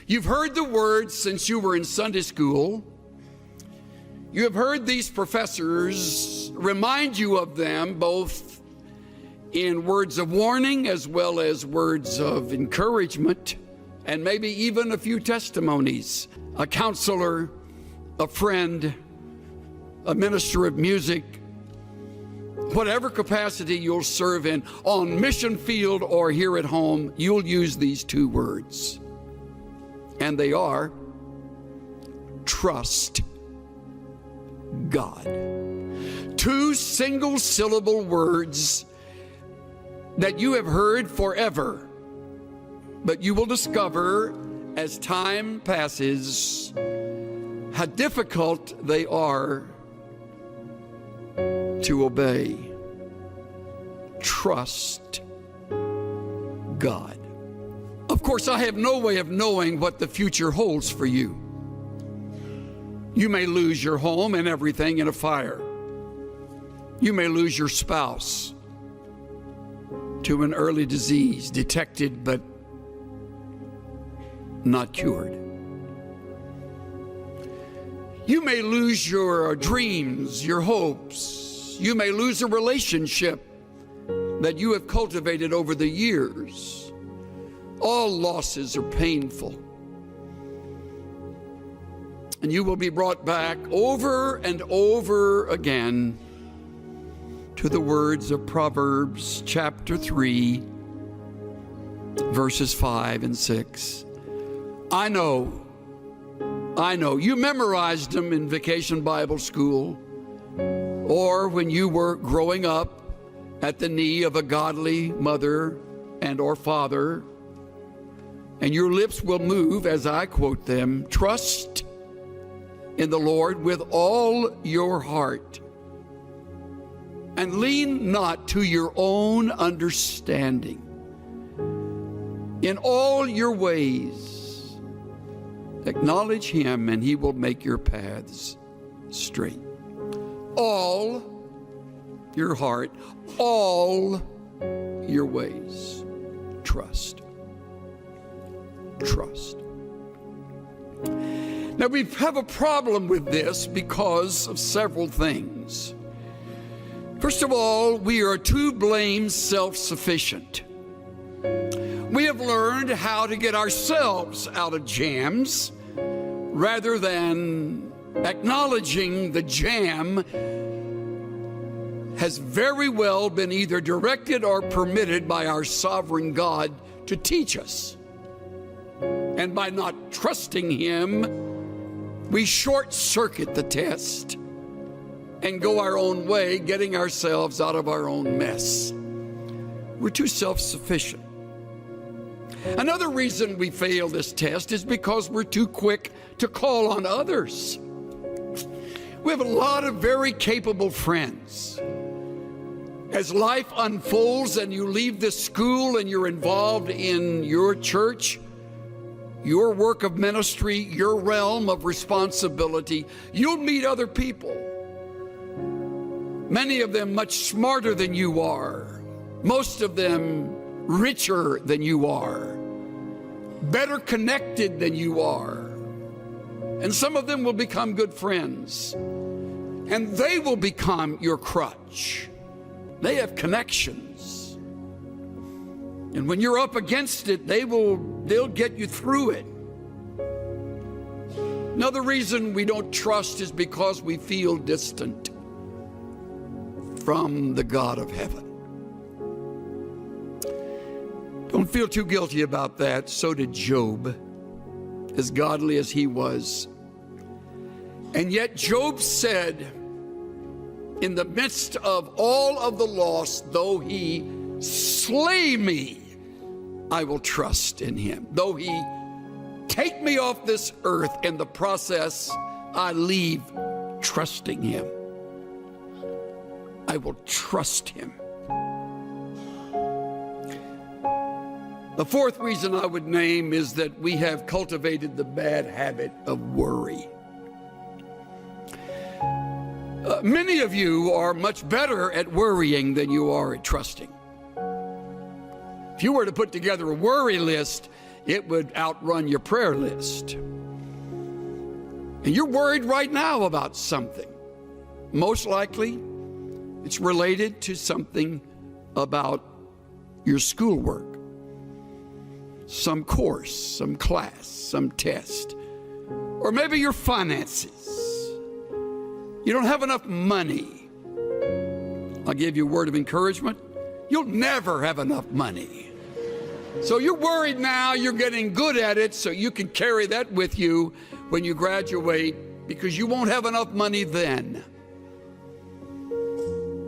You've heard the words since you were in Sunday school. You have heard these professors remind you of them, both in words of warning as well as words of encouragement, and maybe even a few testimonies. A counselor, a friend, a minister of music, whatever capacity you'll serve in, on mission field or here at home, you'll use these two words. And they are, trust God. Two single-syllable words that you have heard forever, but you will discover as time passes how difficult they are to obey. Trust God. Of course, I have no way of knowing what the future holds for you. You may lose your home and everything in a fire. You may lose your spouse to an early disease, detected but not cured. You may lose your dreams, your hopes. You may lose a relationship that you have cultivated over the years. All losses are painful. And you will be brought back over and over again to the words of Proverbs chapter 3, verses 5 and 6. I know. You memorized them in Vacation Bible School or when you were growing up at the knee of a godly mother and or father, and your lips will move as I quote them. Trust in the Lord with all your heart, and lean not to your own understanding. In all your ways, acknowledge him, and he will make your paths straight. All your heart, all your ways, trust. Trust. Now, we have a problem with this because of several things. First of all, we are too blamed self-sufficient. We have learned how to get ourselves out of jams rather than acknowledging the jam has very well been either directed or permitted by our sovereign God to teach us. And by not trusting him, we short-circuit the test and go our own way, getting ourselves out of our own mess. We're too self-sufficient. Another reason we fail this test is because we're too quick to call on others. We have a lot of very capable friends. As life unfolds and you leave this school and you're involved in your church, your work of ministry, your realm of responsibility, you'll meet other people. Many of them much smarter than you are. Most of them richer than you are. Better connected than you are. And some of them will become good friends. And they will become your crutch. They have connections. And when you're up against it, they'll get you through it. Another reason we don't trust is because we feel distant from the God of heaven. Don't feel too guilty about that. So did Job, as godly as he was. And yet Job said, in the midst of all of the loss, though he slay me, I will trust in him. Though he take me off this earth, in the process, I leave trusting him. I will trust him. The fourth reason I would name is that we have cultivated the bad habit of worry. Many of you are much better at worrying than you are at trusting. If you were to put together a worry list, it would outrun your prayer list. And you're worried right now about something. Most likely, it's related to something about your schoolwork, some course, some class, some test, or maybe your finances. You don't have enough money. I'll give you a word of encouragement. You'll never have enough money. So you're worried now, you're getting good at it so you can carry that with you when you graduate, because you won't have enough money then.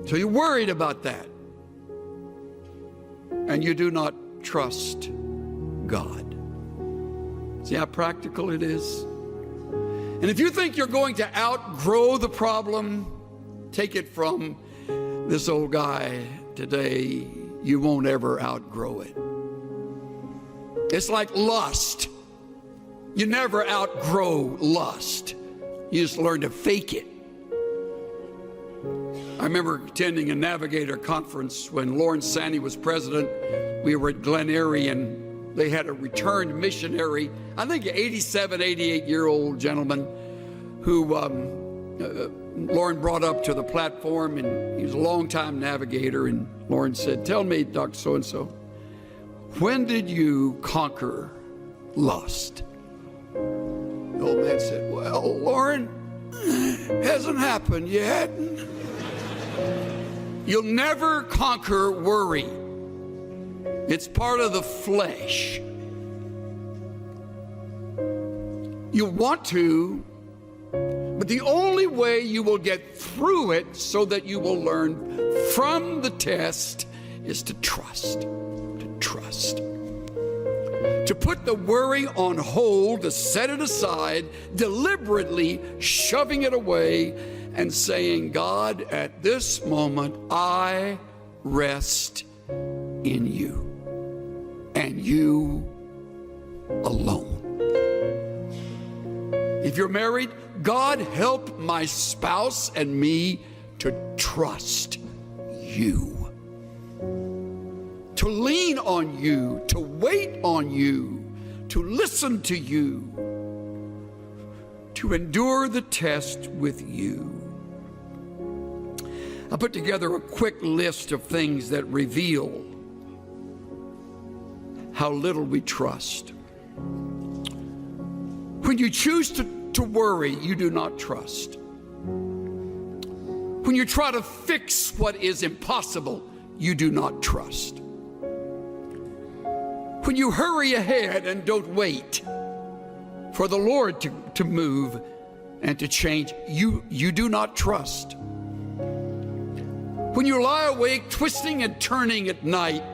So you're worried about that. And you do not trust God. See how practical it is? And if you think you're going to outgrow the problem, take it from this old guy today, you won't ever outgrow it. It's like lust. You never outgrow lust. You just learn to fake it. I remember attending a Navigator conference when Lawrence Sandy was president. We were at Glen Erie, and they had a returned missionary, I think an 87, 88-year-old gentleman who Lauren brought up to the platform, and he was a longtime navigator. And Lauren said, "Tell me, Dr. So-and-so, when did you conquer lust?" The old man said, "Well, Lauren, hasn't happened yet." You'll never conquer worry. It's part of the flesh. You want to, but the only way you will get through it so that you will learn from the test is to trust. To trust. To put the worry on hold, to set it aside, deliberately shoving it away and saying, "God, at this moment, I rest in you and you alone." If you're married, God, help my spouse and me to trust you, to lean on you, to wait on you, to listen to you, to endure the test with you. I put together a quick list of things that reveal how little we trust. When you choose to worry, you do not trust. When you try to fix what is impossible, you do not trust. When you hurry ahead and don't wait for the Lord to move and to change, you do not trust. When you lie awake, twisting and turning at night,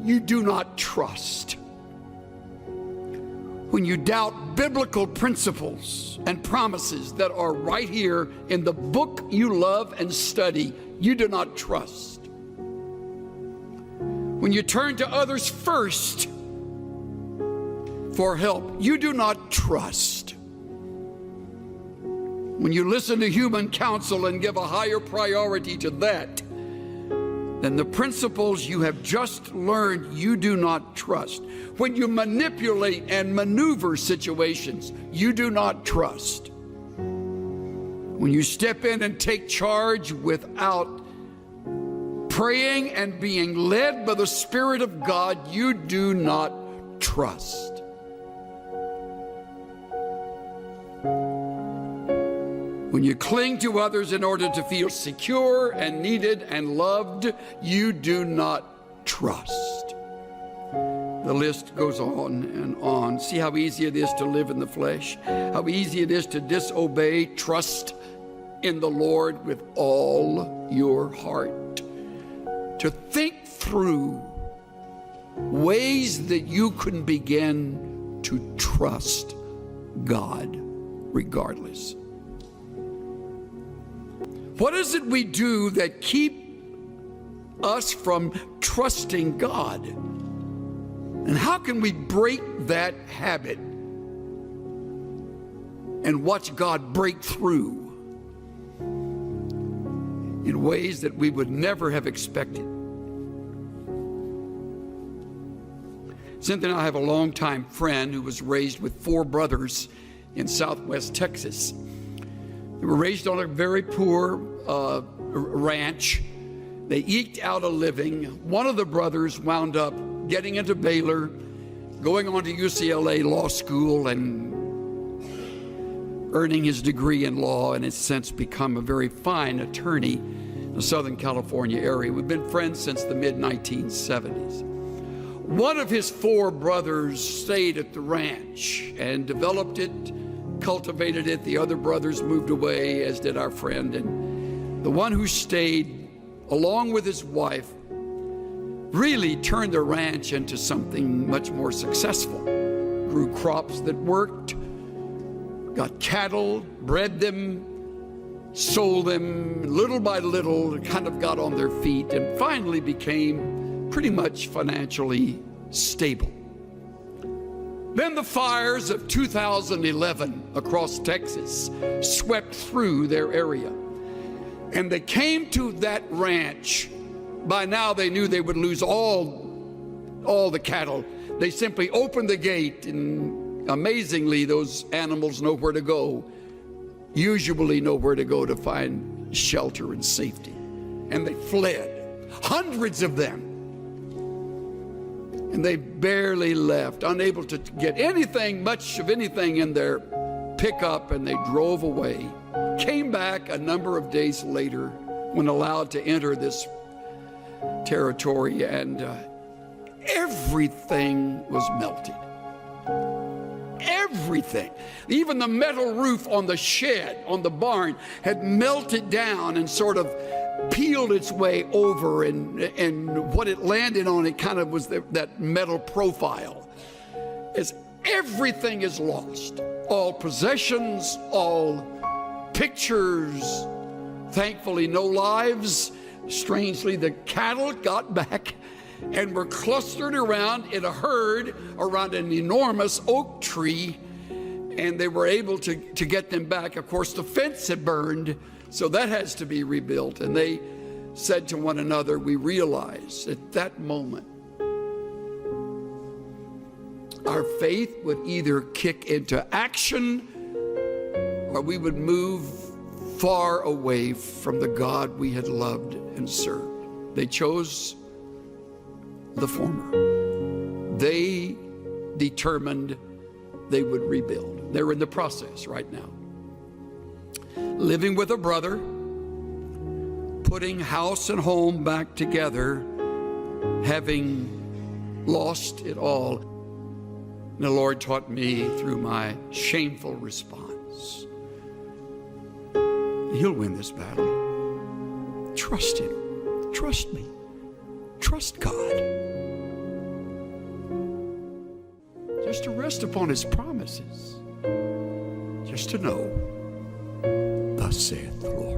you do not trust. When you doubt biblical principles and promises that are right here in the book you love and study, you do not trust. When you turn to others first for help, you do not trust. When you listen to human counsel and give a higher priority to that than the principles you have just learned, you do not trust. When you manipulate and maneuver situations, you do not trust. When you step in and take charge without praying and being led by the Spirit of God, you do not trust. When you cling to others in order to feel secure and needed and loved, you do not trust. The list goes on and on. See how easy it is to live in the flesh, how easy it is to disobey. Trust in the Lord with all your heart. To think through ways that you can begin to trust God regardless. What is it we do that keep us from trusting God? And how can we break that habit and watch God break through in ways that we would never have expected? Cynthia and I have a longtime friend who was raised with 4 brothers in southwest Texas. They were raised on a very poor ranch. They eked out a living. One of the brothers wound up getting into Baylor, going on to UCLA Law School, and earning his degree in law, and has since become a very fine attorney in the Southern California area. We've been friends since the mid-1970s. One of his 4 brothers stayed at the ranch and developed it, cultivated it. The other brothers moved away, as did our friend. And the one who stayed, along with his wife, really turned the ranch into something much more successful. Grew crops that worked, got cattle, bred them, sold them. Little by little, kind of got on their feet and finally became pretty much financially stable. Then the fires of 2011 across Texas swept through their area, and they came to that ranch. By now they knew they would lose all the cattle. They simply opened the gate, and amazingly, those animals know where to go, usually know where to go to find shelter and safety. And they fled, hundreds of them. And they barely left, unable to get anything, much of anything in their pickup, and they drove away. Came back a number of days later when allowed to enter this territory, and everything was melted. Everything. Even the metal roof on the shed, on the barn, had melted down and sort of peeled its way over, and what it landed on, it kind of was that metal profile. As everything is lost, all possessions, all pictures, thankfully no lives. Strangely, the cattle got back and were clustered around in a herd around an enormous oak tree, and they were able to get them back. Of course, the fence had burned, so that has to be rebuilt. And they said to one another, we realized at that moment our faith would either kick into action or we would move far away from the God we had loved and served. They chose the former. They determined they would rebuild. They're in the process right now. Living with a brother, putting house and home back together, having lost it all. And the Lord taught me through my shameful response, He'll win this battle. Trust Him. Trust me. Trust God. Just to rest upon His promises. Just to know, thus saith the Lord.